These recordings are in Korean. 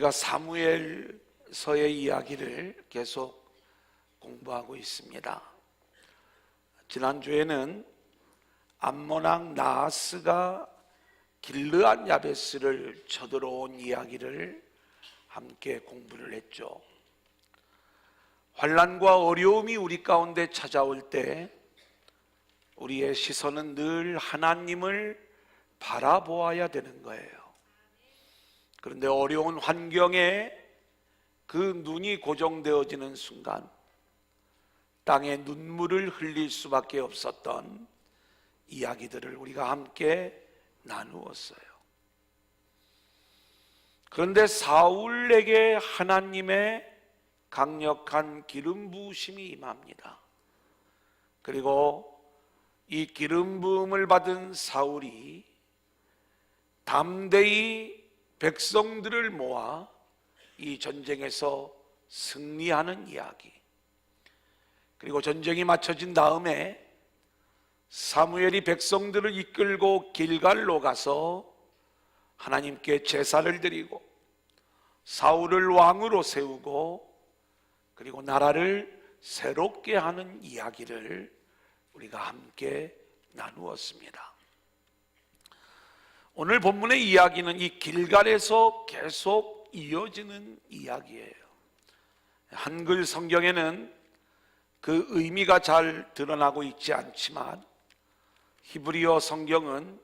우리가 사무엘서의 이야기를 계속 공부하고 있습니다. 지난주에는 암몬왕 나하스가 길르앗 야베스를 쳐들어온 이야기를 함께 공부를 했죠. 환난과 어려움이 우리 가운데 찾아올 때 우리의 시선은 늘 하나님을 바라보아야 되는 거예요. 그런데 어려운 환경에 그 눈이 고정되어지는 순간 땅에 눈물을 흘릴 수밖에 없었던 이야기들을 우리가 함께 나누었어요. 그런데 사울에게 하나님의 강력한 기름 부으심이 임합니다. 그리고 이 기름 부음을 받은 사울이 담대히 백성들을 모아 이 전쟁에서 승리하는 이야기, 그리고 전쟁이 마쳐진 다음에 사무엘이 백성들을 이끌고 길갈로 가서 하나님께 제사를 드리고 사울을 왕으로 세우고 그리고 나라를 새롭게 하는 이야기를 우리가 함께 나누었습니다. 오늘 본문의 이야기는 이 길갈에서 계속 이어지는 이야기예요. 한글 성경에는 그 의미가 잘 드러나고 있지 않지만 히브리어 성경은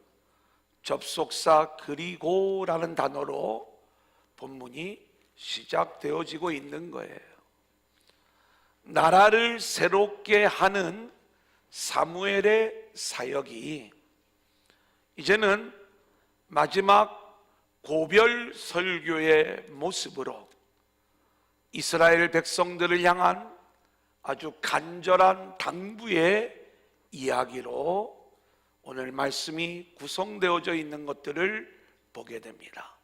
접속사 그리고라는 단어로 본문이 시작되어지고 있는 거예요. 나라를 새롭게 하는 사무엘의 사역이 이제는 마지막 고별 설교의 모습으로 이스라엘 백성들을 향한 아주 간절한 당부의 이야기로 오늘 말씀이 구성되어져 있는 것들을 보게 됩니다.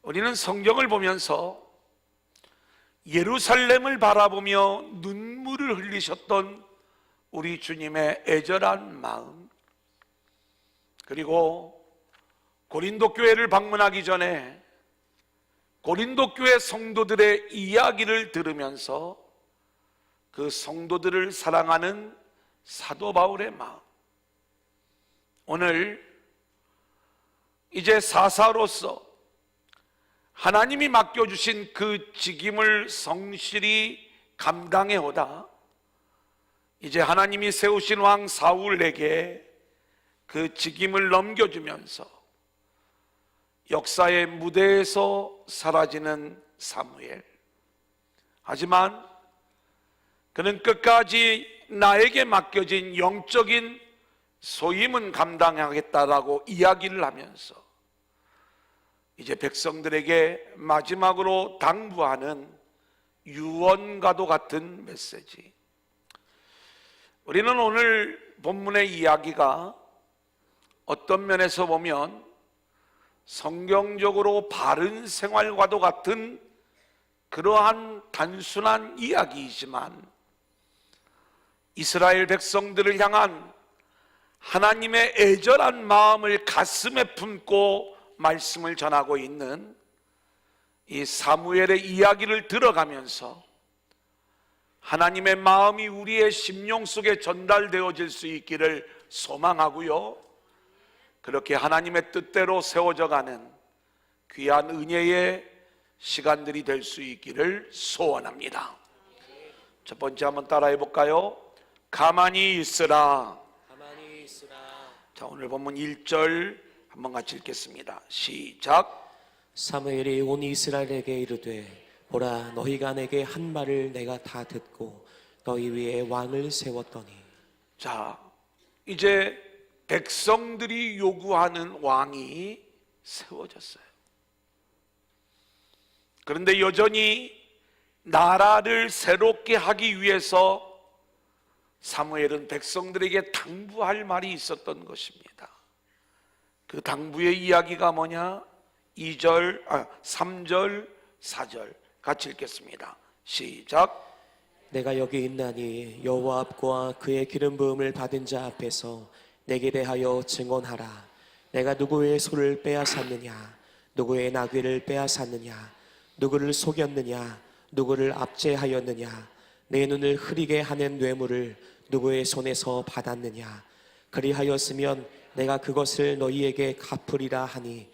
우리는 성경을 보면서 예루살렘을 바라보며 눈물을 흘리셨던 우리 주님의 애절한 마음, 그리고 고린도 교회를 방문하기 전에 고린도 교회 성도들의 이야기를 들으면서 그 성도들을 사랑하는 사도 바울의 마음, 오늘 이제 사사로서 하나님이 맡겨주신 그 직임을 성실히 감당해오다 이제 하나님이 세우신 왕 사울에게 그 직임을 넘겨주면서 역사의 무대에서 사라지는 사무엘. 하지만 그는 끝까지 나에게 맡겨진 영적인 소임은 감당하겠다라고 이야기를 하면서 이제 백성들에게 마지막으로 당부하는 유언과도 같은 메시지. 우리는 오늘 본문의 이야기가 어떤 면에서 보면 성경적으로 바른 생활과도 같은 그러한 단순한 이야기이지만 이스라엘 백성들을 향한 하나님의 애절한 마음을 가슴에 품고 말씀을 전하고 있는 이 사무엘의 이야기를 들어가면서 하나님의 마음이 우리의 심령 속에 전달되어질 수 있기를 소망하고요, 그렇게 하나님의 뜻대로 세워져가는 귀한 은혜의 시간들이 될 수 있기를 소원합니다. 첫 번째 한번 따라해 볼까요? 가만히 있으라. 가만히 있으라. 자, 오늘 본문 1절 한번 같이 읽겠습니다. 시작. 사무엘이 온 이스라엘에게 이르되 보라, 너희가 내게 한 말을 내가 다 듣고 너희 위에 왕을 세웠더니. 자, 이제 백성들이 요구하는 왕이 세워졌어요. 그런데 여전히 나라를 새롭게 하기 위해서 사무엘은 백성들에게 당부할 말이 있었던 것입니다. 그 당부의 이야기가 뭐냐? 3절, 4절 같이 읽겠습니다. 시작. 내가 여기 있나니 여호와 앞과 그의 기름 부음을 받은 자 앞에서 내게 대하여 증언하라. 내가 누구의 소를 빼앗았느냐? 누구의 나귀를 빼앗았느냐? 누구를 속였느냐? 누구를 압제하였느냐? 내 눈을 흐리게 하는 뇌물을 누구의 손에서 받았느냐? 그리하였으면 내가 그것을 너희에게 갚으리라 하니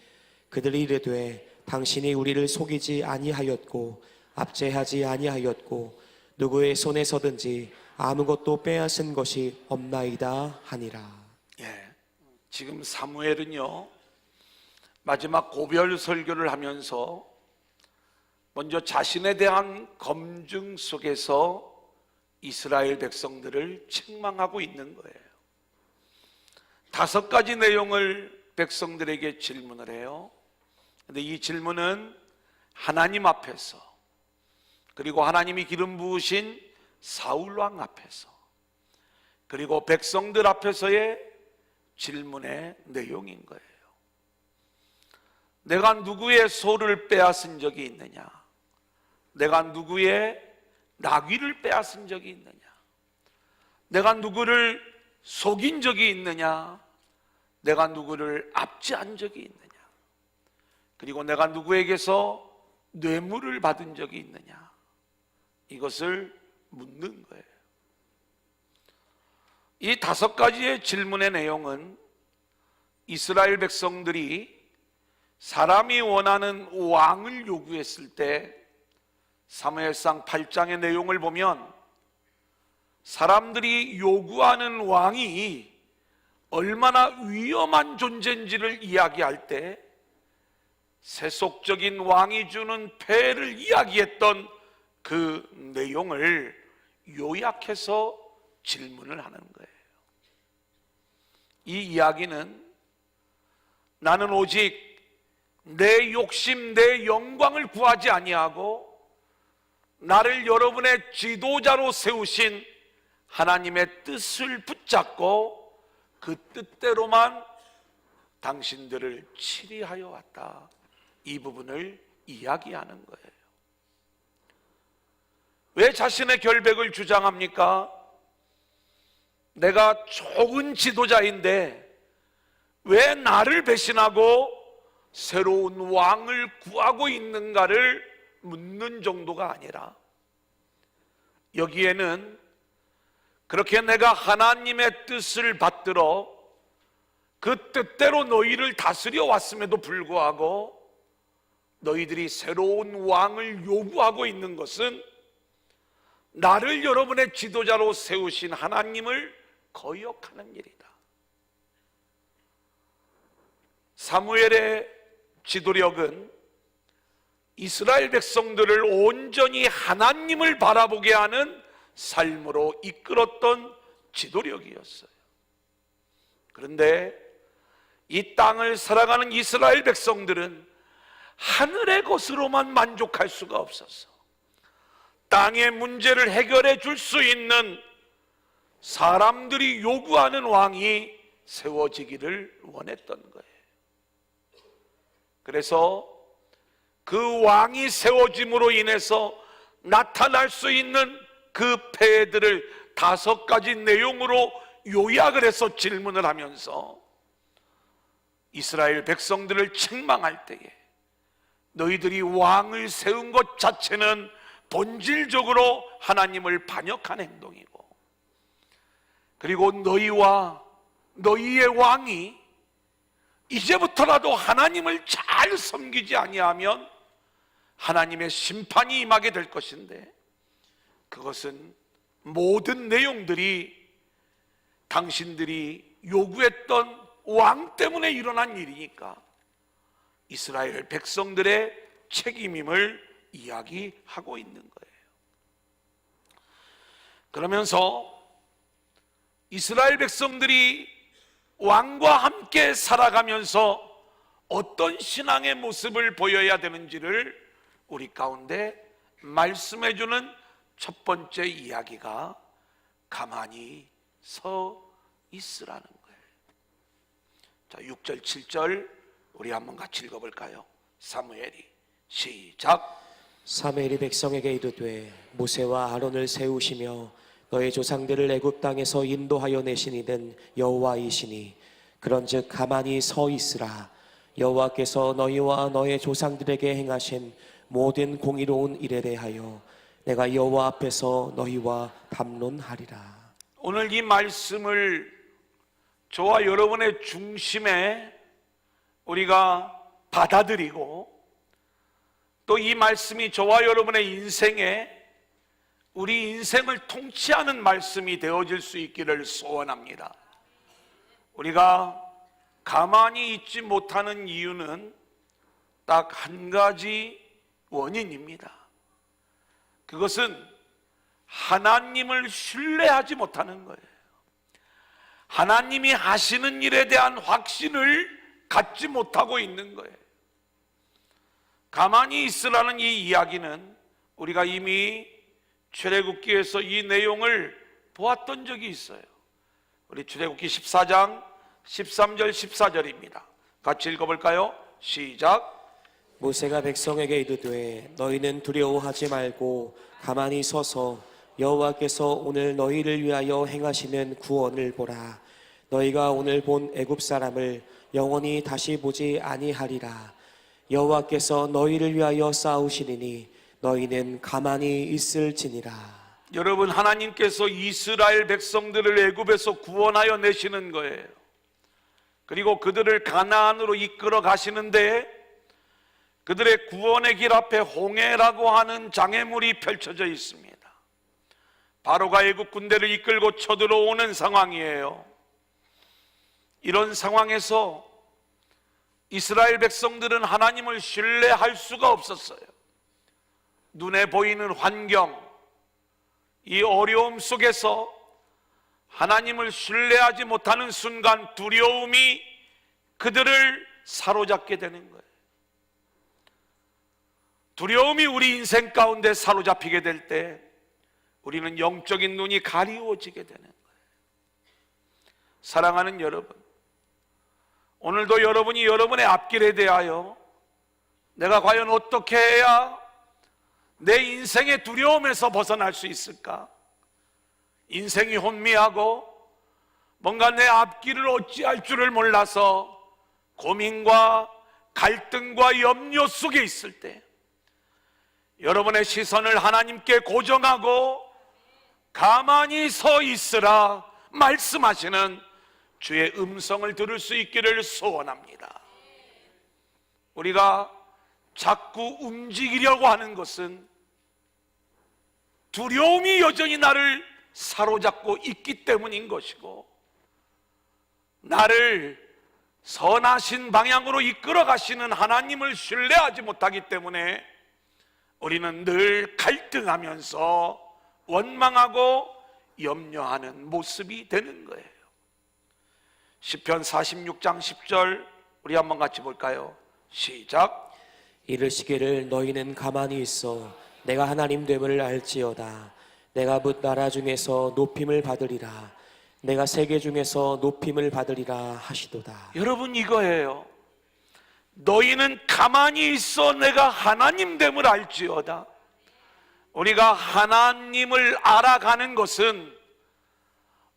그들이 이르되 당신이 우리를 속이지 아니하였고 압제하지 아니하였고 누구의 손에서든지 아무것도 빼앗은 것이 없나이다 하니라. 예, 지금 사무엘은요 마지막 고별 설교를 하면서 먼저 자신에 대한 검증 속에서 이스라엘 백성들을 책망하고 있는 거예요. 5가지 내용을 백성들에게 질문을 해요. 근데 이 질문은 하나님 앞에서, 그리고 하나님이 기름 부으신 사울 왕 앞에서, 그리고 백성들 앞에서의 질문의 내용인 거예요. 내가 누구의 소를 빼앗은 적이 있느냐? 내가 누구의 나귀를 빼앗은 적이 있느냐? 내가 누구를 속인 적이 있느냐? 내가 누구를 압제한 적이 있느냐? 그리고 내가 누구에게서 뇌물을 받은 적이 있느냐? 이것을 묻는 거예요. 이 5가지의 질문의 내용은 이스라엘 백성들이 사람이 원하는 왕을 요구했을 때 사무엘상 8장의 내용을 보면 사람들이 요구하는 왕이 얼마나 위험한 존재인지를 이야기할 때 세속적인 왕이 주는 폐해를 이야기했던 그 내용을 요약해서 질문을 하는 거예요. 이 이야기는 나는 오직 내 욕심, 내 영광을 구하지 아니하고 나를 여러분의 지도자로 세우신 하나님의 뜻을 붙잡고 그 뜻대로만 당신들을 치리하여 왔다. 이 부분을 이야기하는 거예요. 왜 자신의 결백을 주장합니까? 내가 좋은 지도자인데 왜 나를 배신하고 새로운 왕을 구하고 있는가를 묻는 정도가 아니라 여기에는 그렇게 내가 하나님의 뜻을 받들어 그 뜻대로 너희를 다스려 왔음에도 불구하고 너희들이 새로운 왕을 요구하고 있는 것은 나를 여러분의 지도자로 세우신 하나님을 거역하는 일이다. 사무엘의 지도력은 이스라엘 백성들을 온전히 하나님을 바라보게 하는 삶으로 이끌었던 지도력이었어요. 그런데 이 땅을 살아가는 이스라엘 백성들은 하늘의 것으로만 만족할 수가 없었어. 땅의 문제를 해결해 줄 수 있는 사람들이 요구하는 왕이 세워지기를 원했던 거예요. 그래서 그 왕이 세워짐으로 인해서 나타날 수 있는 그 폐해들을 5가지 내용으로 요약을 해서 질문을 하면서 이스라엘 백성들을 책망할 때에 너희들이 왕을 세운 것 자체는 본질적으로 하나님을 반역한 행동이고, 그리고 너희와 너희의 왕이 이제부터라도 하나님을 잘 섬기지 아니하면 하나님의 심판이 임하게 될 것인데, 그것은 모든 내용들이 당신들이 요구했던 왕 때문에 일어난 일이니까 이스라엘 백성들의 책임임을 이야기하고 있는 거예요. 그러면서 이스라엘 백성들이 왕과 함께 살아가면서 어떤 신앙의 모습을 보여야 되는지를 우리 가운데 말씀해주는 첫 번째 이야기가 가만히 서 있으라는 거예요. 자, 6절 7절 우리 한번 같이 읽어볼까요? 사무엘이 시작. 사무엘이 백성에게 이르되 모세와 아론을 세우시며 너의 조상들을 애굽 땅에서 인도하여 내신 이는 여호와이시니 그런즉 가만히 서 있으라. 여호와께서 너희와 너의 조상들에게 행하신 모든 공의로운 일에 대하여 내가 여호와 앞에서 너희와 담론하리라. 오늘 이 말씀을 저와 여러분의 중심에 우리가 받아들이고 또 이 말씀이 저와 여러분의 인생에 우리 인생을 통치하는 말씀이 되어질 수 있기를 소원합니다. 우리가 가만히 있지 못하는 이유는 딱 한 가지 원인입니다. 그것은 하나님을 신뢰하지 못하는 거예요. 하나님이 하시는 일에 대한 확신을 갖지 못하고 있는 거예요. 가만히 있으라는 이 이야기는 우리가 이미 출애굽기에서 이 내용을 보았던 적이 있어요. 우리 출애굽기 14장 13절 14절입니다. 같이 읽어볼까요? 시작. 모세가 백성에게 이르되 너희는 두려워하지 말고 가만히 서서 여호와께서 오늘 너희를 위하여 행하시는 구원을 보라. 너희가 오늘 본 애굽 사람을 영원히 다시 보지 아니하리라. 여호와께서 너희를 위하여 싸우시리니 너희는 가만히 있을지니라. 여러분, 하나님께서 이스라엘 백성들을 애굽에서 구원하여 내시는 거예요. 그리고 그들을 가나안으로 이끌어 가시는데 그들의 구원의 길 앞에 홍해라고 하는 장애물이 펼쳐져 있습니다. 바로가 애굽 군대를 이끌고 쳐들어오는 상황이에요. 이런 상황에서 이스라엘 백성들은 하나님을 신뢰할 수가 없었어요. 눈에 보이는 환경, 이 어려움 속에서 하나님을 신뢰하지 못하는 순간 두려움이 그들을 사로잡게 되는 거예요. 두려움이 우리 인생 가운데 사로잡히게 될 때 우리는 영적인 눈이 가리워지게 되는 거예요. 사랑하는 여러분, 오늘도 여러분이 여러분의 앞길에 대하여 내가 과연 어떻게 해야 내 인생의 두려움에서 벗어날 수 있을까? 인생이 혼미하고 뭔가 내 앞길을 어찌할 줄을 몰라서 고민과 갈등과 염려 속에 있을 때 여러분의 시선을 하나님께 고정하고 가만히 서 있으라 말씀하시는 주의 음성을 들을 수 있기를 소원합니다. 우리가 자꾸 움직이려고 하는 것은 두려움이 여전히 나를 사로잡고 있기 때문인 것이고, 나를 선하신 방향으로 이끌어 가시는 하나님을 신뢰하지 못하기 때문에 우리는 늘 갈등하면서 원망하고 염려하는 모습이 되는 거예요. 시편 46장 10절 우리 한번 같이 볼까요? 시작. 이르시기를 너희는 가만히 있어 내가 하나님 됨을 알지어다. 내가 뭇 나라 중에서 높임을 받으리라. 내가 세계 중에서 높임을 받으리라 하시도다. 여러분, 이거예요. 너희는 가만히 있어 내가 하나님 됨을 알지어다. 우리가 하나님을 알아가는 것은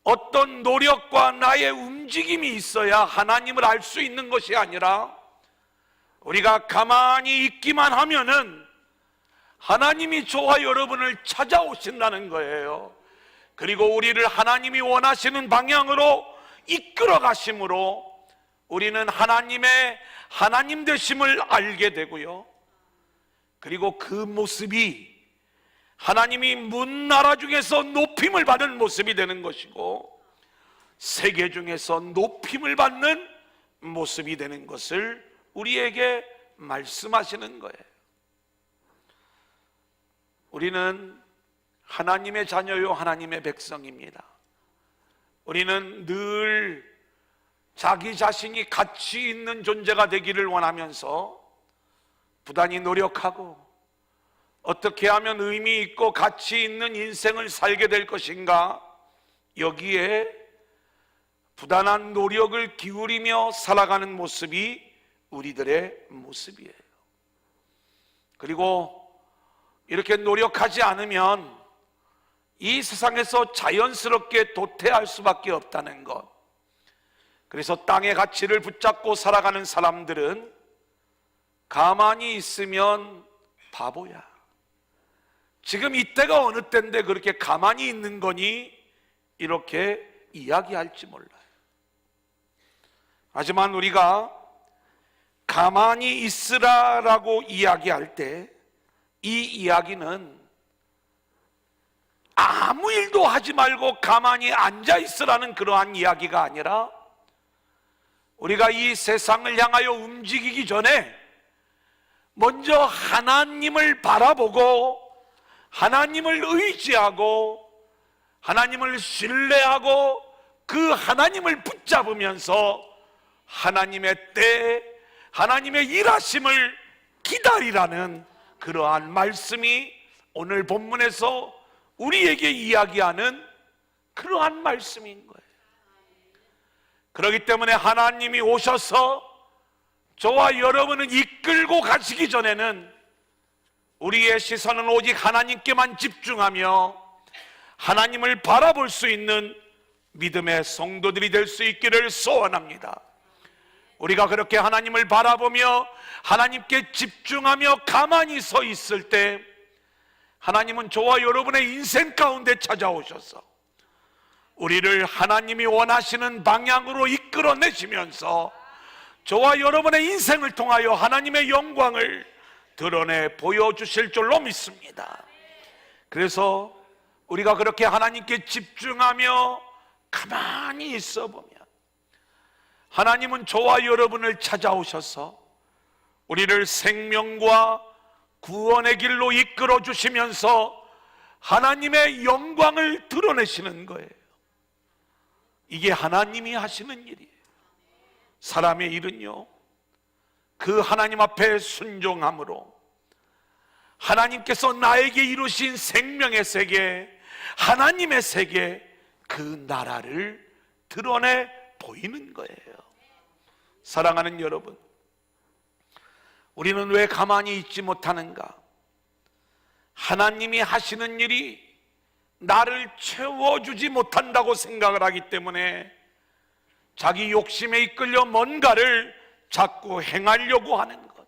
어떤 노력과 나의 움직임이 있어야 하나님을 알 수 있는 것이 아니라 우리가 가만히 있기만 하면은 하나님이 저와 여러분을 찾아오신다는 거예요. 그리고 우리를 하나님이 원하시는 방향으로 이끌어 가심으로 우리는 하나님의 하나님 되심을 알게 되고요. 그리고 그 모습이 하나님이 문 나라 중에서 높임을 받은 모습이 되는 것이고 세계 중에서 높임을 받는 모습이 되는 것을 우리에게 말씀하시는 거예요. 우리는 하나님의 자녀요 하나님의 백성입니다. 우리는 늘 자기 자신이 가치 있는 존재가 되기를 원하면서 부단히 노력하고 어떻게 하면 의미 있고 가치 있는 인생을 살게 될 것인가, 여기에 부단한 노력을 기울이며 살아가는 모습이 우리들의 모습이에요. 그리고 이렇게 노력하지 않으면 이 세상에서 자연스럽게 도태할 수밖에 없다는 것, 그래서 땅의 가치를 붙잡고 살아가는 사람들은 가만히 있으면 바보야. 지금 이때가 어느 때인데 그렇게 가만히 있는 거니? 이렇게 이야기할지 몰라요. 하지만 우리가 가만히 있으라라고 이야기할 때 이 이야기는 아무 일도 하지 말고 가만히 앉아 있으라는 그러한 이야기가 아니라 우리가 이 세상을 향하여 움직이기 전에 먼저 하나님을 바라보고 하나님을 의지하고 하나님을 신뢰하고 그 하나님을 붙잡으면서 하나님의 때에 하나님의 일하심을 기다리라는 그러한 말씀이 오늘 본문에서 우리에게 이야기하는 그러한 말씀인 거예요. 그렇기 때문에 하나님이 오셔서 저와 여러분을 이끌고 가시기 전에는 우리의 시선은 오직 하나님께만 집중하며 하나님을 바라볼 수 있는 믿음의 성도들이 될 수 있기를 소원합니다. 우리가 그렇게 하나님을 바라보며 하나님께 집중하며 가만히 서 있을 때 하나님은 저와 여러분의 인생 가운데 찾아오셔서 우리를 하나님이 원하시는 방향으로 이끌어내시면서 저와 여러분의 인생을 통하여 하나님의 영광을 드러내 보여주실 줄로 믿습니다. 그래서 우리가 그렇게 하나님께 집중하며 가만히 있어보면 하나님은 저와 여러분을 찾아오셔서 우리를 생명과 구원의 길로 이끌어 주시면서 하나님의 영광을 드러내시는 거예요. 이게 하나님이 하시는 일이에요. 사람의 일은요, 그 하나님 앞에 순종함으로 하나님께서 나에게 이루신 생명의 세계, 하나님의 세계, 그 나라를 드러내 보이는 거예요. 사랑하는 여러분, 우리는 왜 가만히 있지 못하는가? 하나님이 하시는 일이 나를 채워주지 못한다고 생각을 하기 때문에 자기 욕심에 이끌려 뭔가를 자꾸 행하려고 하는 것.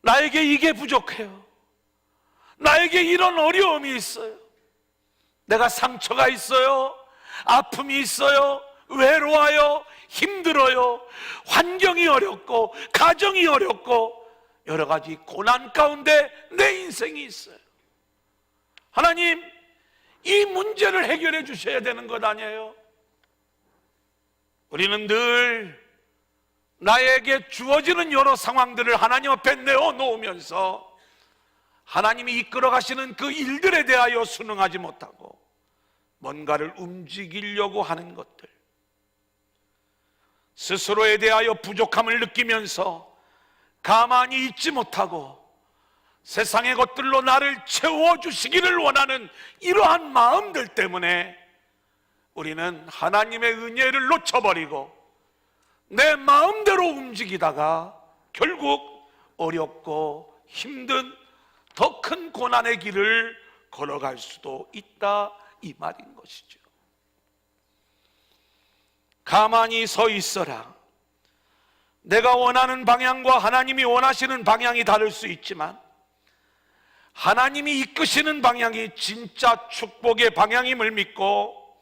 나에게 이게 부족해요. 나에게 이런 어려움이 있어요. 내가 상처가 있어요. 아픔이 있어요. 외로워요. 힘들어요. 환경이 어렵고 가정이 어렵고 여러 가지 고난 가운데 내 인생이 있어요. 하나님, 이 문제를 해결해 주셔야 되는 것 아니에요? 우리는 늘 나에게 주어지는 여러 상황들을 하나님 앞에 내어놓으면서 하나님이 이끌어 가시는 그 일들에 대하여 순응하지 못하고 뭔가를 움직이려고 하는 것들, 스스로에 대하여 부족함을 느끼면서 가만히 있지 못하고 세상의 것들로 나를 채워주시기를 원하는 이러한 마음들 때문에 우리는 하나님의 은혜를 놓쳐버리고 내 마음대로 움직이다가 결국 어렵고 힘든 더 큰 고난의 길을 걸어갈 수도 있다, 이 말인 것이죠. 가만히 서 있어라. 내가 원하는 방향과 하나님이 원하시는 방향이 다를 수 있지만 하나님이 이끄시는 방향이 진짜 축복의 방향임을 믿고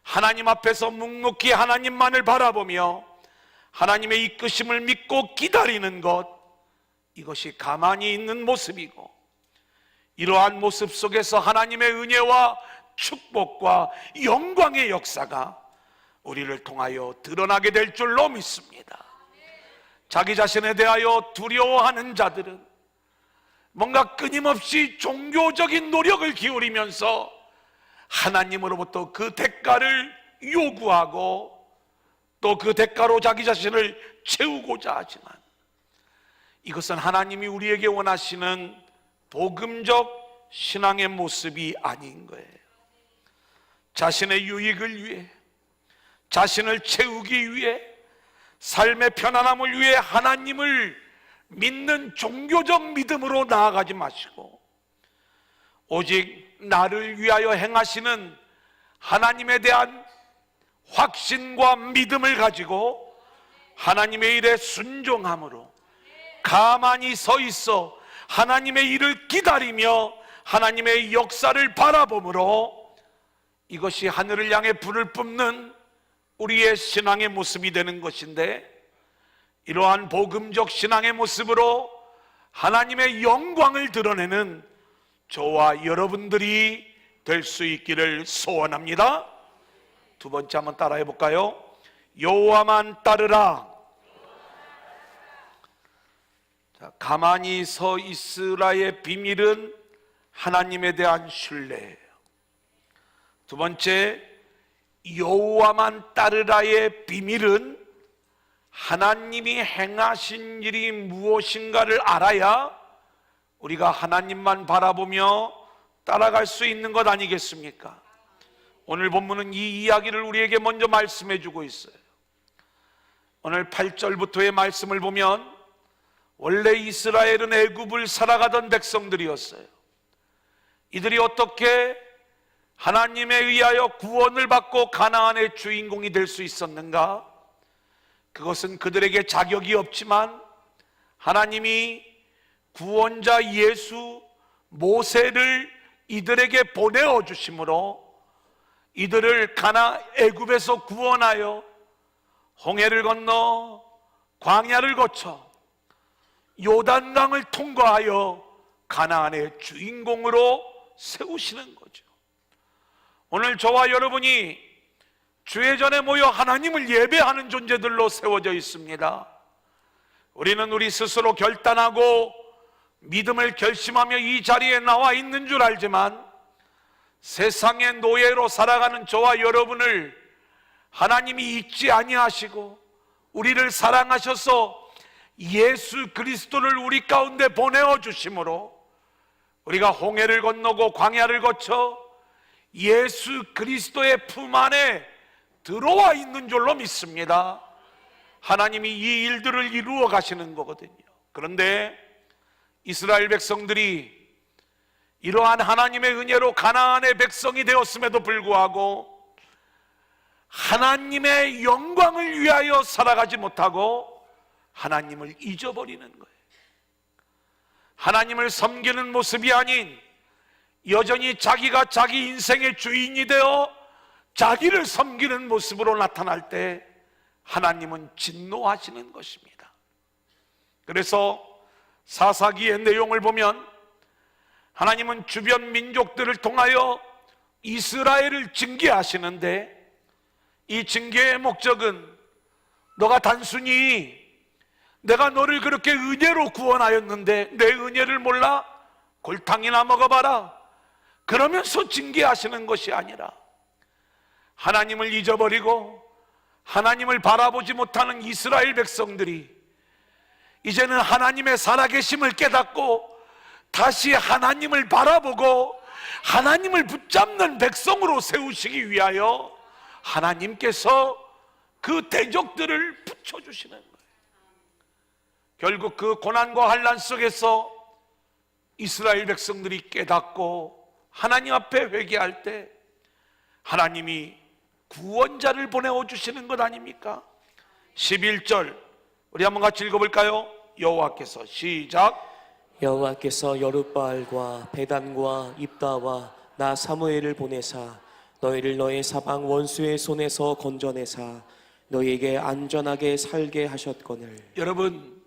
하나님 앞에서 묵묵히 하나님만을 바라보며 하나님의 이끄심을 믿고 기다리는 것, 이것이 가만히 있는 모습이고, 이러한 모습 속에서 하나님의 은혜와 축복과 영광의 역사가 우리를 통하여 드러나게 될 줄로 믿습니다. 자기 자신에 대하여 두려워하는 자들은 뭔가 끊임없이 종교적인 노력을 기울이면서 하나님으로부터 그 대가를 요구하고 또 그 대가로 자기 자신을 채우고자 하지만 이것은 하나님이 우리에게 원하시는 복음적 신앙의 모습이 아닌 거예요. 자신의 유익을 위해, 자신을 채우기 위해, 삶의 편안함을 위해 하나님을 믿는 종교적 믿음으로 나아가지 마시고 오직 나를 위하여 행하시는 하나님에 대한 확신과 믿음을 가지고 하나님의 일에 순종함으로 가만히 서 있어 하나님의 일을 기다리며 하나님의 역사를 바라봄으로 이것이 하늘을 향해 불을 뿜는 우리의 신앙의 모습이 되는 것인데, 이러한 복음적 신앙의 모습으로 하나님의 영광을 드러내는 저와 여러분들이 될 수 있기를 소원합니다. 두 번째 한번 따라해 볼까요? 여호와만 따르라. 자, 가만히 서 있으라의 비밀은 하나님에 대한 신뢰예요. 두 번째, 여호와만 따르라의 비밀은 하나님이 행하신 일이 무엇인가를 알아야 우리가 하나님만 바라보며 따라갈 수 있는 것 아니겠습니까? 오늘 본문은 이 이야기를 우리에게 먼저 말씀해 주고 있어요. 오늘 8절부터의 말씀을 보면 원래 이스라엘은 애굽을 살아가던 백성들이었어요. 이들이 어떻게 하나님에 의하여 구원을 받고 가나안의 주인공이 될 수 있었는가? 그것은 그들에게 자격이 없지만 하나님이 구원자 예수 모세를 이들에게 보내어 주심으로 이들을 애굽에서 구원하여 홍해를 건너 광야를 거쳐 요단강을 통과하여 가나안의 주인공으로 세우시는 거죠. 오늘 저와 여러분이 주회전에 모여 하나님을 예배하는 존재들로 세워져 있습니다. 우리는 우리 스스로 결단하고 믿음을 결심하며 이 자리에 나와 있는 줄 알지만 세상의 노예로 살아가는 저와 여러분을 하나님이 잊지 아니하시고 우리를 사랑하셔서 예수 그리스도를 우리 가운데 보내어 주심으로 우리가 홍해를 건너고 광야를 거쳐 예수 그리스도의 품 안에 들어와 있는 줄로 믿습니다. 하나님이 이 일들을 이루어 가시는 거거든요. 그런데 이스라엘 백성들이 이러한 하나님의 은혜로 가나안의 백성이 되었음에도 불구하고 하나님의 영광을 위하여 살아가지 못하고 하나님을 잊어버리는 거예요. 하나님을 섬기는 모습이 아닌 여전히 자기가 자기 인생의 주인이 되어 자기를 섬기는 모습으로 나타날 때 하나님은 진노하시는 것입니다. 그래서 사사기의 내용을 보면 하나님은 주변 민족들을 통하여 이스라엘을 징계하시는데 이 징계의 목적은 너가 단순히 내가 너를 그렇게 은혜로 구원하였는데 내 은혜를 몰라? 골탕이나 먹어봐라. 그러면서 징계하시는 것이 아니라 하나님을 잊어버리고 하나님을 바라보지 못하는 이스라엘 백성들이 이제는 하나님의 살아계심을 깨닫고 다시 하나님을 바라보고 하나님을 붙잡는 백성으로 세우시기 위하여 하나님께서 그 대적들을 붙여주시는 거예요. 결국 그 고난과 환난 속에서 이스라엘 백성들이 깨닫고 하나님 앞에 회개할 때 하나님이 구원자를 보내어 주시는 것 아닙니까? 11절 우리 한번 같이 읽어볼까요? 여호와께서 시작. 여호와께서 여룻바알과 베단과 입다와 나 사무엘을 보내사 너희를 너의 사방 원수의 손에서 건져내사 너희에게 안전하게 살게 하셨거늘. 여러분,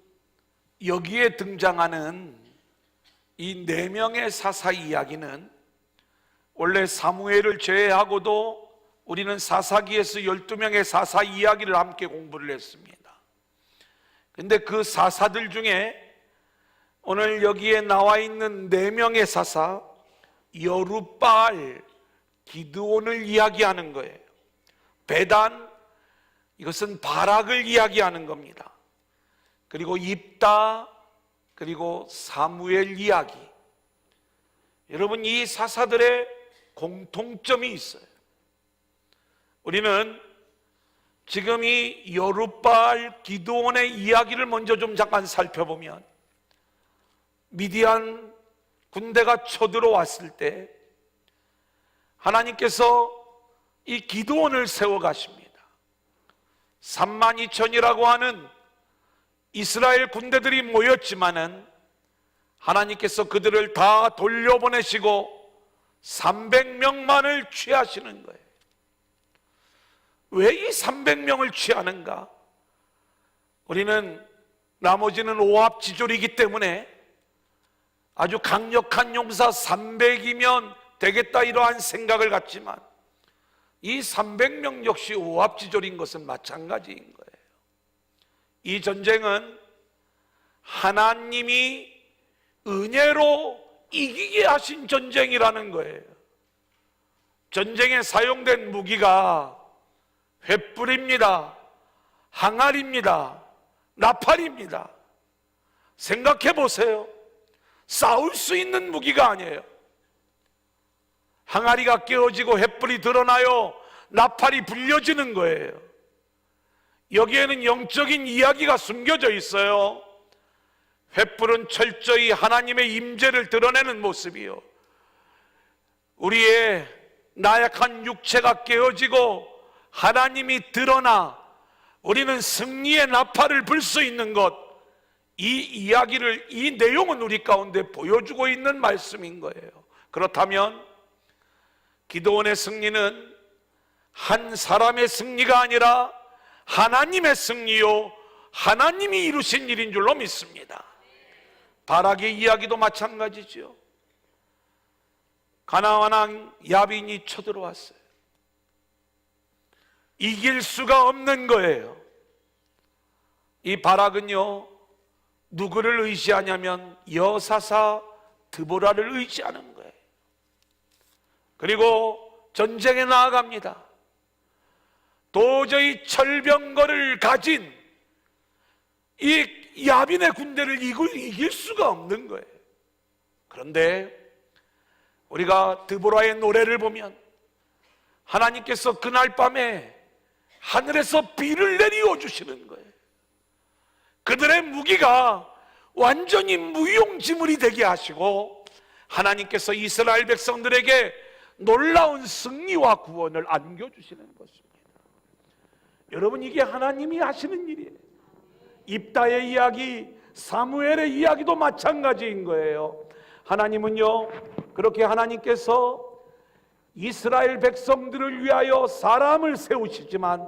여기에 등장하는 이 4명의 사사 이야기는 원래 사무엘을 제외하고도 우리는 사사기에서 12명의 사사 이야기를 함께 공부를 했습니다. 근데 그 사사들 중에 오늘 여기에 나와 있는 4명의 사사, 여룻바알, 기드온을 이야기하는 거예요. 베단, 이것은 바락을 이야기하는 겁니다. 그리고 입다, 그리고 사무엘 이야기. 여러분, 이 사사들의 공통점이 있어요. 우리는 지금 이 여룻바알, 기드온의 이야기를 먼저 좀 잠깐 살펴보면 미디안 군대가 쳐들어왔을 때 하나님께서 이 기드온을 세워 가십니다. 32,000이라고 하는 이스라엘 군대들이 모였지만은 하나님께서 그들을 다 돌려보내시고 300명만을 취하시는 거예요. 왜 이 300명을 취하는가? 우리는 나머지는 오합지졸이기 때문에 아주 강력한 용사 300이면 되겠다 이러한 생각을 갖지만 이 300명 역시 오합지졸인 것은 마찬가지인 거예요. 이 전쟁은 하나님이 은혜로 이기게 하신 전쟁이라는 거예요. 전쟁에 사용된 무기가 횃불입니다. 항아리입니다. 나팔입니다. 생각해 보세요. 싸울 수 있는 무기가 아니에요. 항아리가 깨어지고 횃불이 드러나요. 나팔이 불려지는 거예요. 여기에는 영적인 이야기가 숨겨져 있어요. 횃불은 철저히 하나님의 임재를 드러내는 모습이요, 우리의 나약한 육체가 깨어지고 하나님이 드러나 우리는 승리의 나팔을 불 수 있는 것, 이 이야기를, 이 내용은 우리 가운데 보여주고 있는 말씀인 거예요. 그렇다면 기드온의 승리는 한 사람의 승리가 아니라 하나님의 승리요, 하나님이 이루신 일인 줄로 믿습니다. 바락의 이야기도 마찬가지죠. 가나안 왕 야빈이 쳐들어왔어요. 이길 수가 없는 거예요. 이 바락은요, 누구를 의지하냐면 여사사 드보라를 의지하는 거예요. 그리고 전쟁에 나아갑니다. 도저히 철병거를 가진 이 야빈의 군대를 이길 수가 없는 거예요. 그런데 우리가 드보라의 노래를 보면 하나님께서 그날 밤에 하늘에서 비를 내리워 주시는 거예요. 그들의 무기가 완전히 무용지물이 되게 하시고 하나님께서 이스라엘 백성들에게 놀라운 승리와 구원을 안겨주시는 것입니다. 여러분, 이게 하나님이 하시는 일이에요. 입다의 이야기, 사무엘의 이야기도 마찬가지인 거예요. 하나님은요, 그렇게 하나님께서 이스라엘 백성들을 위하여 사람을 세우시지만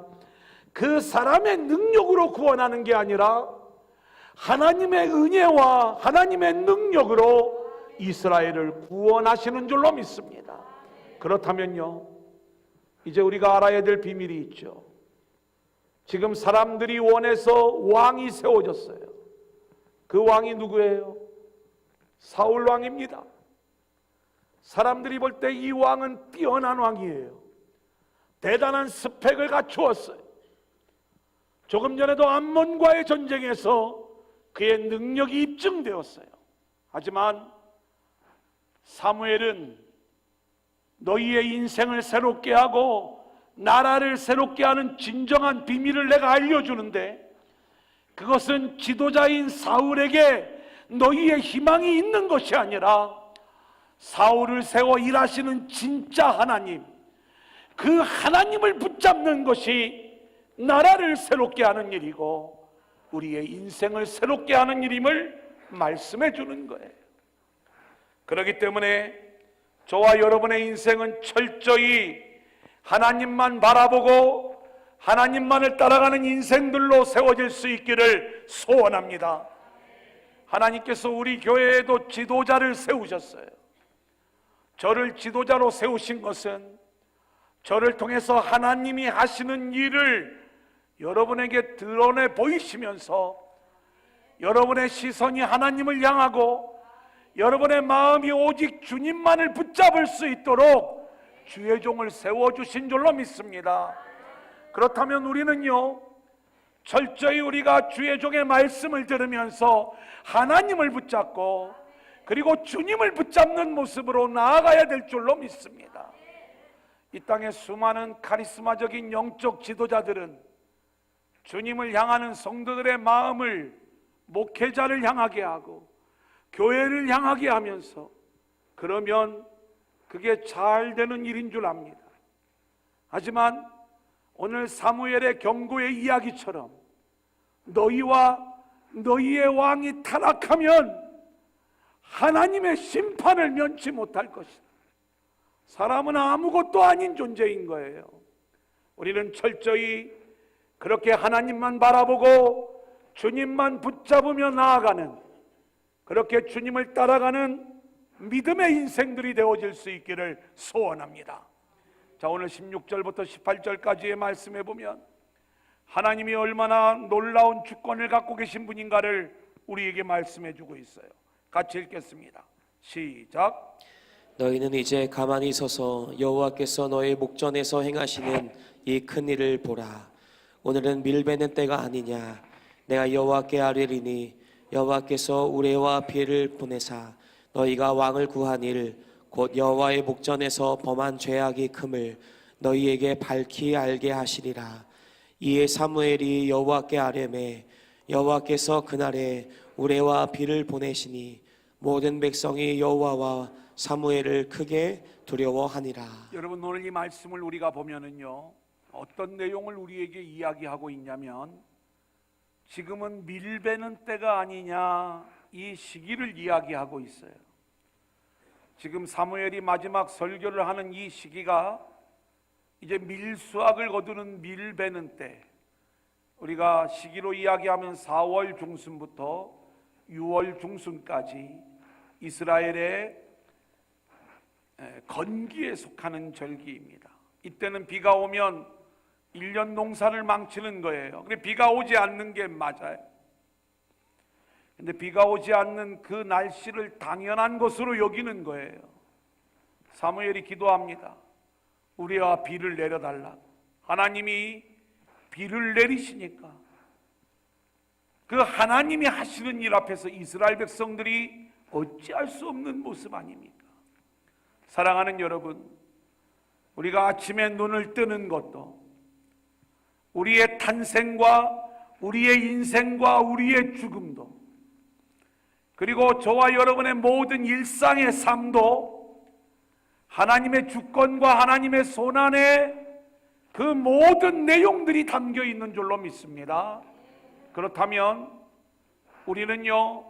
그 사람의 능력으로 구원하는 게 아니라 하나님의 은혜와 하나님의 능력으로 이스라엘을 구원하시는 줄로 믿습니다. 그렇다면요, 이제 우리가 알아야 될 비밀이 있죠. 지금 사람들이 원해서 왕이 세워졌어요. 그 왕이 누구예요? 사울 왕입니다. 사람들이 볼 때 이 왕은 뛰어난 왕이에요. 대단한 스펙을 갖추었어요. 조금 전에도 암몬과의 전쟁에서 그의 능력이 입증되었어요. 하지만 사무엘은 너희의 인생을 새롭게 하고 나라를 새롭게 하는 진정한 비밀을 내가 알려주는데, 그것은 지도자인 사울에게 너희의 희망이 있는 것이 아니라 사울을 세워 일하시는 진짜 하나님, 그 하나님을 붙잡는 것이 나라를 새롭게 하는 일이고 우리의 인생을 새롭게 하는 일임을 말씀해 주는 거예요. 그렇기 때문에 저와 여러분의 인생은 철저히 하나님만 바라보고 하나님만을 따라가는 인생들로 세워질 수 있기를 소원합니다. 하나님께서 우리 교회에도 지도자를 세우셨어요. 저를 지도자로 세우신 것은 저를 통해서 하나님이 하시는 일을 여러분에게 드러내 보이시면서 여러분의 시선이 하나님을 향하고 여러분의 마음이 오직 주님만을 붙잡을 수 있도록 주의 종을 세워주신 줄로 믿습니다. 그렇다면 우리는요, 철저히 우리가 주의 종의 말씀을 들으면서 하나님을 붙잡고 그리고 주님을 붙잡는 모습으로 나아가야 될 줄로 믿습니다. 이 땅의 수많은 카리스마적인 영적 지도자들은 주님을 향하는 성도들의 마음을 목회자를 향하게 하고 교회를 향하게 하면서, 그러면 그게 잘 되는 일인 줄 압니다. 하지만 오늘 사무엘의 경고의 이야기처럼 너희와 너희의 왕이 타락하면 하나님의 심판을 면치 못할 것이다. 사람은 아무것도 아닌 존재인 거예요. 우리는 철저히 그렇게 하나님만 바라보고 주님만 붙잡으며 나아가는, 그렇게 주님을 따라가는 믿음의 인생들이 되어질 수 있기를 소원합니다. 자, 오늘 16절부터 18절까지의 말씀에 보면 하나님이 얼마나 놀라운 주권을 갖고 계신 분인가를 우리에게 말씀해 주고 있어요. 같이 읽겠습니다. 시작. 너희는 이제 가만히 서서 여호와께서 너의 목전에서 행하시는 이 큰 일을 보라. 오늘은 밀베는 때가 아니냐. 내가 여호와께 아뢰리니 여호와께서 우레와 비를 보내사 너희가 왕을 구한 일 곧 여호와의 목전에서 범한 죄악이 큼을 너희에게 밝히 알게 하시리라. 이에 사무엘이 여호와께 아뢰매 여호와께서 그날에 우레와 비를 보내시니 모든 백성이 여호와와 사무엘을 크게 두려워하니라. 여러분, 오늘 이 말씀을 우리가 보면은요, 어떤 내용을 우리에게 이야기하고 있냐면 지금은 밀베는 때가 아니냐, 이 시기를 이야기하고 있어요. 지금 사무엘이 마지막 설교를 하는 이 시기가 이제 밀수확을 거두는 밀베는 때, 우리가 시기로 이야기하면 4월 중순부터 6월 중순까지 이스라엘의 건기에 속하는 절기입니다. 이때는 비가 오면 1년 농사를 망치는 거예요. 근데 비가 오지 않는 게 맞아요. 근데 비가 오지 않는 그 날씨를 당연한 것으로 여기는 거예요. 사무엘이 기도합니다. 우리와 비를 내려달라. 하나님이 비를 내리시니까 그 하나님이 하시는 일 앞에서 이스라엘 백성들이 어찌할 수 없는 모습 아닙니까? 사랑하는 여러분, 우리가 아침에 눈을 뜨는 것도 우리의 탄생과 우리의 인생과 우리의 죽음도, 그리고 저와 여러분의 모든 일상의 삶도 하나님의 주권과 하나님의 손안에 그 모든 내용들이 담겨 있는 줄로 믿습니다. 그렇다면 우리는요,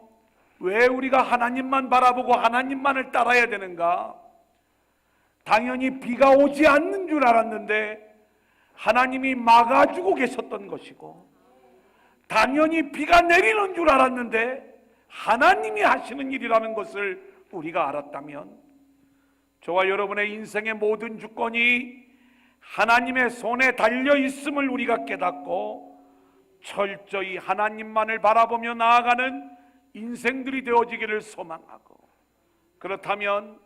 왜 우리가 하나님만 바라보고 하나님만을 따라야 되는가? 당연히 비가 오지 않는 줄 알았는데 하나님이 막아주고 계셨던 것이고, 당연히 비가 내리는 줄 알았는데 하나님이 하시는 일이라는 것을 우리가 알았다면, 저와 여러분의 인생의 모든 주권이 하나님의 손에 달려 있음을 우리가 깨닫고 철저히 하나님만을 바라보며 나아가는 인생들이 되어지기를 소망하고, 그렇다면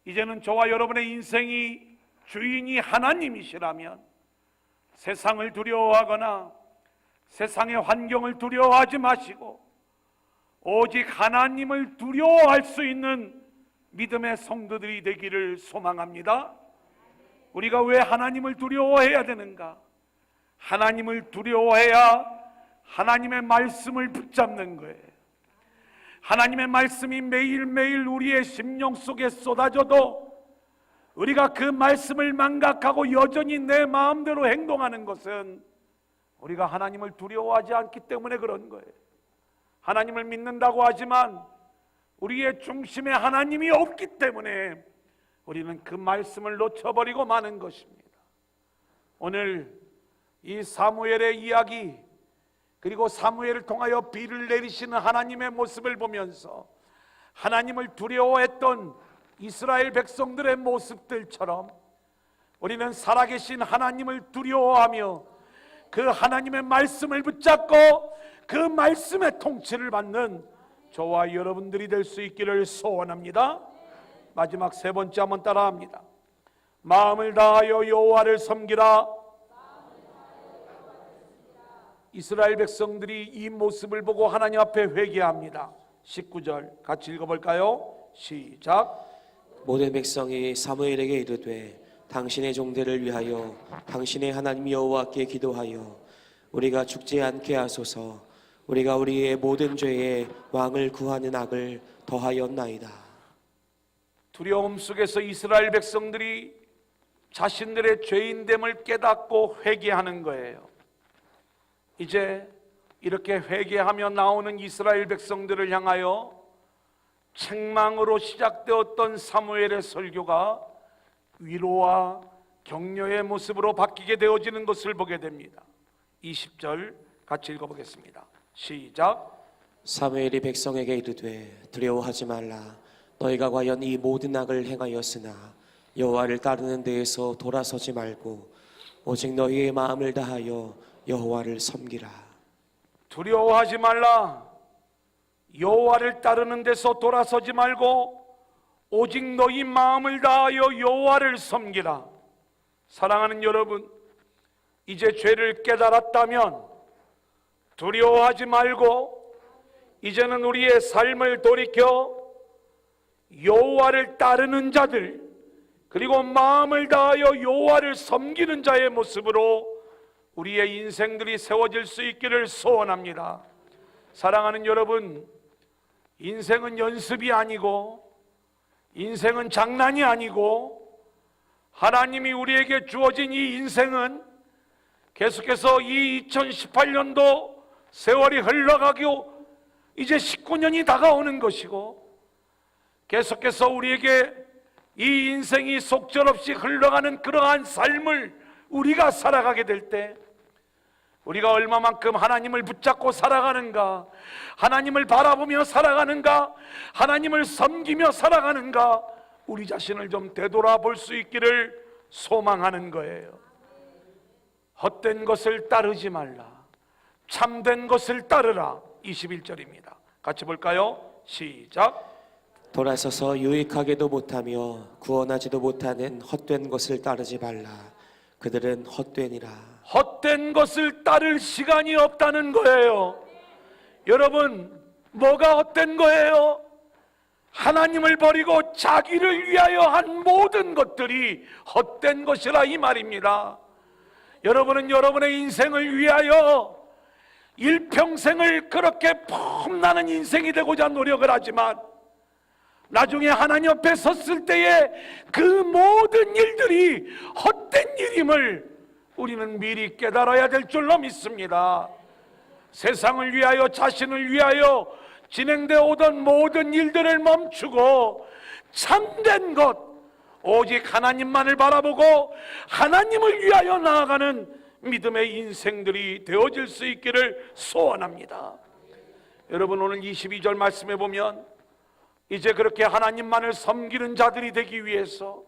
이제는 저와 여러분의 인생이 주인이 하나님이시라면 세상을 두려워하거나 세상의 환경을 두려워하지 마시고 오직 하나님을 두려워할 수 있는 믿음의 성도들이 되기를 소망합니다. 우리가 왜 하나님을 두려워해야 되는가? 하나님을 두려워해야 하나님의 말씀을 붙잡는 거예요. 하나님의 말씀이 매일매일 우리의 심령 속에 쏟아져도 우리가 그 말씀을 망각하고 여전히 내 마음대로 행동하는 것은 우리가 하나님을 두려워하지 않기 때문에 그런 거예요. 하나님을 믿는다고 하지만 우리의 중심에 하나님이 없기 때문에 우리는 그 말씀을 놓쳐버리고 마는 것입니다. 오늘 이 사무엘의 이야기, 그리고 사무엘을 통하여 비를 내리시는 하나님의 모습을 보면서 하나님을 두려워했던 이스라엘 백성들의 모습들처럼 우리는 살아계신 하나님을 두려워하며 그 하나님의 말씀을 붙잡고 그 말씀의 통치를 받는 저와 여러분들이 될 수 있기를 소원합니다. 마지막 세 번째 한번 따라합니다. 마음을 다하여 여호와를 섬기라. 이스라엘 백성들이 이 모습을 보고 하나님 앞에 회개합니다. 19절 같이 읽어볼까요? 시작. 모든 백성이 사무엘에게 이르되 당신의 종들을 위하여 당신의 하나님 여호와께 기도하여 우리가 죽지 않게 하소서. 우리가 우리의 모든 죄에 왕을 구하는 악을 더하였나이다. 두려움 속에서 이스라엘 백성들이 자신들의 죄인됨을 깨닫고 회개하는 거예요. 이제 이렇게 회개하며 나오는 이스라엘 백성들을 향하여 책망으로 시작되었던 사무엘의 설교가 위로와 격려의 모습으로 바뀌게 되어지는 것을 보게 됩니다. 20절 같이 읽어보겠습니다. 시작. 사무엘이 백성에게 이르되 두려워하지 말라. 너희가 과연 이 모든 악을 행하였으나 여호와를 따르는 데에서 돌아서지 말고 오직 너희의 마음을 다하여 여호와를 섬기라. 두려워하지 말라. 여호와를 따르는 데서 돌아서지 말고 오직 너희 마음을 다하여 여호와를 섬기라. 사랑하는 여러분, 이제 죄를 깨달았다면 두려워하지 말고 이제는 우리의 삶을 돌이켜 여호와를 따르는 자들, 그리고 마음을 다하여 여호와를 섬기는 자의 모습으로 우리의 인생들이 세워질 수 있기를 소원합니다. 사랑하는 여러분, 인생은 연습이 아니고 인생은 장난이 아니고 하나님이 우리에게 주어진 이 인생은 계속해서 이 2018년도 세월이 흘러가고 이제 19년이 다가오는 것이고, 계속해서 우리에게 이 인생이 속절없이 흘러가는 그러한 삶을 우리가 살아가게 될 때 우리가 얼마만큼 하나님을 붙잡고 살아가는가, 하나님을 바라보며 살아가는가, 하나님을 섬기며 살아가는가, 우리 자신을 좀 되돌아볼 수 있기를 소망하는 거예요. 헛된 것을 따르지 말라. 참된 것을 따르라. 21절입니다. 같이 볼까요? 시작. 돌아서서 유익하게도 못하며 구원하지도 못하는 헛된 것을 따르지 말라. 그들은 헛되니라. 헛된 것을 따를 시간이 없다는 거예요. 여러분, 뭐가 헛된 거예요? 하나님을 버리고 자기를 위하여 한 모든 것들이 헛된 것이라 이 말입니다. 여러분은 여러분의 인생을 위하여 일평생을 그렇게 폼나는 인생이 되고자 노력을 하지만 나중에 하나님 앞에 섰을 때에 그 모든 일들이 헛된 일임을 우리는 미리 깨달아야 될 줄로 믿습니다. 세상을 위하여, 자신을 위하여 진행되어 오던 모든 일들을 멈추고 참된 것, 오직 하나님만을 바라보고 하나님을 위하여 나아가는 믿음의 인생들이 되어질 수 있기를 소원합니다. 여러분, 오늘 22절 말씀에 보면 이제 그렇게 하나님만을 섬기는 자들이 되기 위해서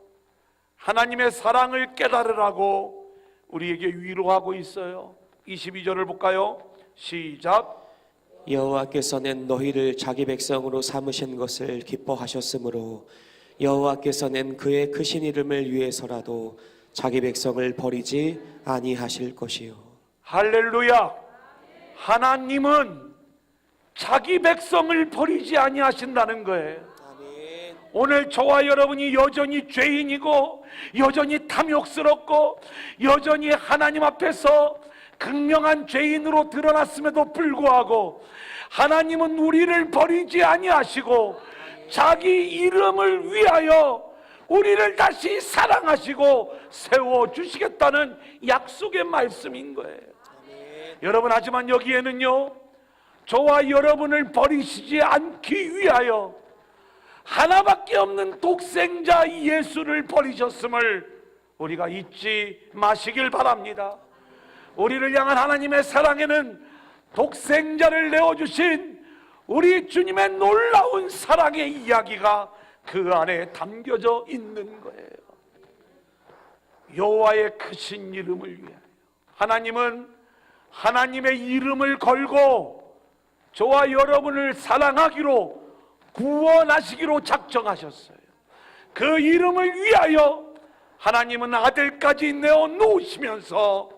하나님의 사랑을 깨달으라고 우리에게 위로하고 있어요. 22절을 볼까요? 시작. 여호와께서는 너희를 자기 백성으로 삼으신 것을 기뻐하셨으므로 여호와께서는 그의 크신 이름을 위해서라도 자기 백성을 버리지 아니하실 것이요. 할렐루야. 하나님은 자기 백성을 버리지 아니하신다는 거예요. 아멘. 오늘 저와 여러분이 여전히 죄인이고 여전히 탐욕스럽고 여전히 하나님 앞에서 극명한 죄인으로 드러났음에도 불구하고 하나님은 우리를 버리지 아니하시고 자기 이름을 위하여 우리를 다시 사랑하시고 세워주시겠다는 약속의 말씀인 거예요. 여러분, 하지만 여기에는요, 저와 여러분을 버리시지 않기 위하여 하나밖에 없는 독생자 예수를 버리셨음을 우리가 잊지 마시길 바랍니다. 우리를 향한 하나님의 사랑에는 독생자를 내어주신 우리 주님의 놀라운 사랑의 이야기가 그 안에 담겨져 있는 거예요. 여호와의 크신 이름을 위하여. 하나님은 하나님의 이름을 걸고 저와 여러분을 사랑하기로, 구원하시기로 작정하셨어요. 그 이름을 위하여 하나님은 아들까지 내어 놓으시면서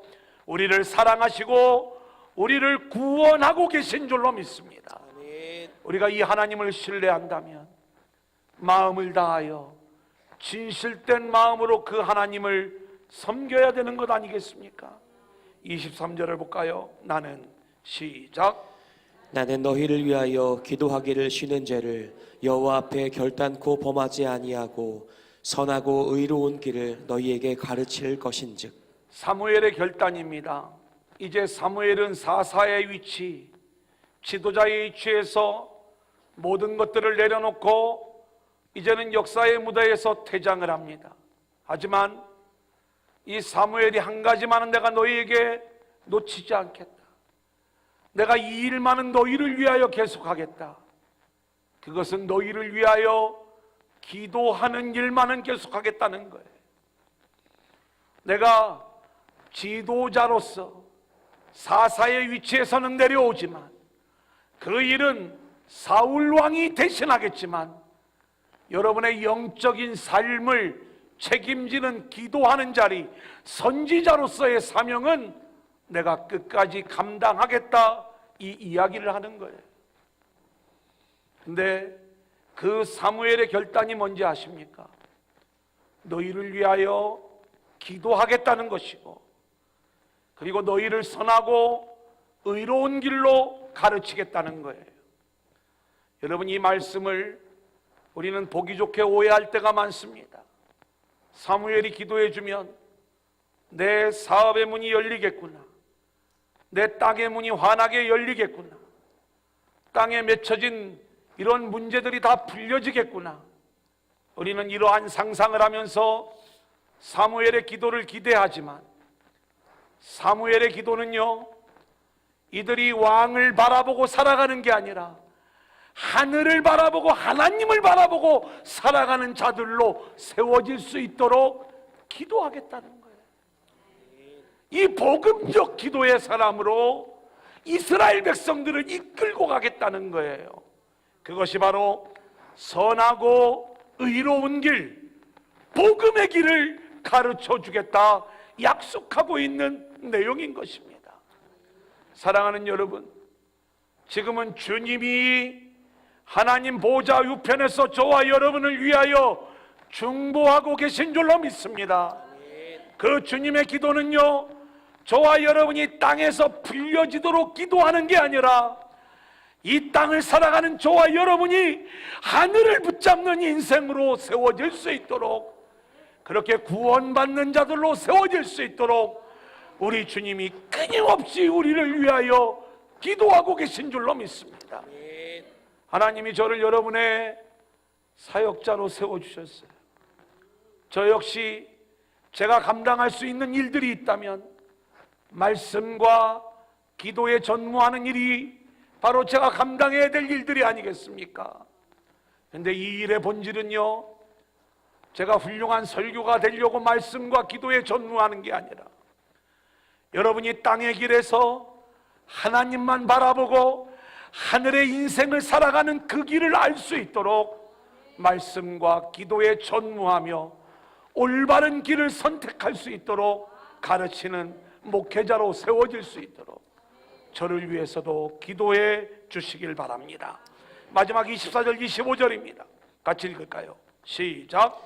우리를 사랑하시고 우리를 구원하고 계신 줄로 믿습니다. 아멘. 우리가 이 하나님을 신뢰한다면 마음을 다하여 진실된 마음으로 그 하나님을 섬겨야 되는 것 아니겠습니까? 23절을 볼까요? 나는, 시작. 나는 너희를 위하여 기도하기를 쉬는 죄를 여호와 앞에 결단코 범하지 아니하고 선하고 의로운 길을 너희에게 가르칠 것인즉. 사무엘의 결단입니다. 이제 사무엘은 사사의 위치, 지도자의 위치에서 모든 것들을 내려놓고 이제는 역사의 무대에서 퇴장을 합니다. 하지만 이 사무엘이 한 가지만은 내가 너희에게 놓치지 않겠다. 내가 이 일만은 너희를 위하여 계속하겠다. 그것은 너희를 위하여 기도하는 일만은 계속하겠다는 거예요. 내가 지도자로서 사사의 위치에서는 내려오지만 그 일은 사울 왕이 대신하겠지만 여러분의 영적인 삶을 책임지는 기도하는 자리, 선지자로서의 사명은 내가 끝까지 감당하겠다, 이 이야기를 하는 거예요. 근데 그 사무엘의 결단이 뭔지 아십니까? 너희를 위하여 기도하겠다는 것이고, 그리고 너희를 선하고 의로운 길로 가르치겠다는 거예요. 여러분, 이 말씀을 우리는 보기 좋게 오해할 때가 많습니다. 사무엘이 기도해 주면 내 사업의 문이 열리겠구나, 내 땅의 문이 환하게 열리겠구나, 땅에 맺혀진 이런 문제들이 다 풀려지겠구나, 우리는 이러한 상상을 하면서 사무엘의 기도를 기대하지만 사무엘의 기도는요, 이들이 왕을 바라보고 살아가는 게 아니라 하늘을 바라보고 하나님을 바라보고 살아가는 자들로 세워질 수 있도록 기도하겠다는 거예요. 이 복음적 기도의 사람으로 이스라엘 백성들을 이끌고 가겠다는 거예요. 그것이 바로 선하고 의로운 길, 복음의 길을 가르쳐 주겠다 약속하고 있는 내용인 것입니다. 사랑하는 여러분, 지금은 주님이 하나님 보좌 우편에서 저와 여러분을 위하여 중보하고 계신 줄로 믿습니다. 그 주님의 기도는요, 저와 여러분이 땅에서 풀려지도록 기도하는 게 아니라 이 땅을 살아가는 저와 여러분이 하늘을 붙잡는 인생으로 세워질 수 있도록, 그렇게 구원받는 자들로 세워질 수 있도록 우리 주님이 끊임없이 우리를 위하여 기도하고 계신 줄로 믿습니다. 하나님이 저를 여러분의 사역자로 세워주셨어요. 저 역시 제가 감당할 수 있는 일들이 있다면 말씀과 기도에 전무하는 일이 바로 제가 감당해야 될 일들이 아니겠습니까? 그런데 이 일의 본질은요, 제가 훌륭한 설교가 되려고 말씀과 기도에 전무하는 게 아니라 여러분이 땅의 길에서 하나님만 바라보고 하늘의 인생을 살아가는 그 길을 알 수 있도록 말씀과 기도에 전무하며 올바른 길을 선택할 수 있도록 가르치는 목회자로 세워질 수 있도록 저를 위해서도 기도해 주시길 바랍니다. 마지막 24절 25절입니다. 같이 읽을까요? 시작.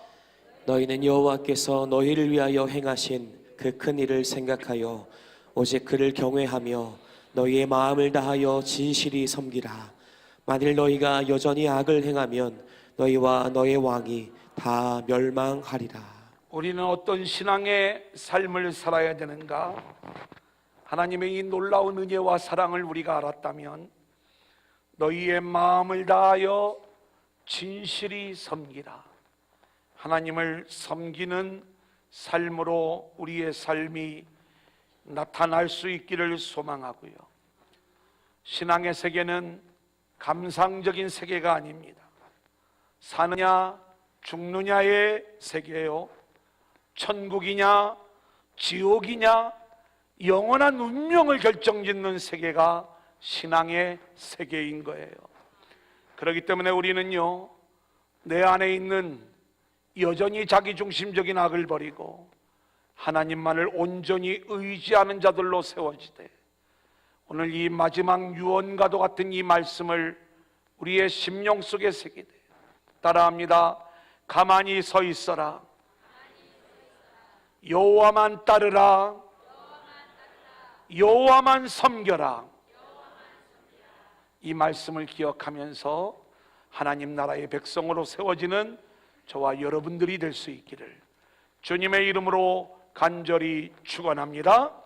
너희는 여호와께서 너희를 위하여 행하신 그 큰 일을 생각하여 오직 그를 경외하며 너희의 마음을 다하여 진실이 섬기라. 만일 너희가 여전히 악을 행하면 너희와 너의 왕이 다 멸망하리라. 우리는 어떤 신앙의 삶을 살아야 되는가? 하나님의 이 놀라운 은혜와 사랑을 우리가 알았다면 너희의 마음을 다하여 진실이 섬기라. 하나님을 섬기는 삶으로 우리의 삶이 나타날 수 있기를 소망하고요. 신앙의 세계는 감상적인 세계가 아닙니다. 사느냐 죽느냐의 세계요, 천국이냐 지옥이냐 영원한 운명을 결정짓는 세계가 신앙의 세계인 거예요. 그렇기 때문에 우리는요, 내 안에 있는 여전히 자기중심적인 악을 버리고 하나님만을 온전히 의지하는 자들로 세워지되, 오늘 이 마지막 유언과도 같은 이 말씀을 우리의 심령 속에 새기되 따라합니다. 가만히 서 있어라. 여호와만 따르라. 여호와만 섬겨라. 이 말씀을 기억하면서 하나님 나라의 백성으로 세워지는 저와 여러분들이 될 수 있기를 주님의 이름으로 간절히 축원합니다.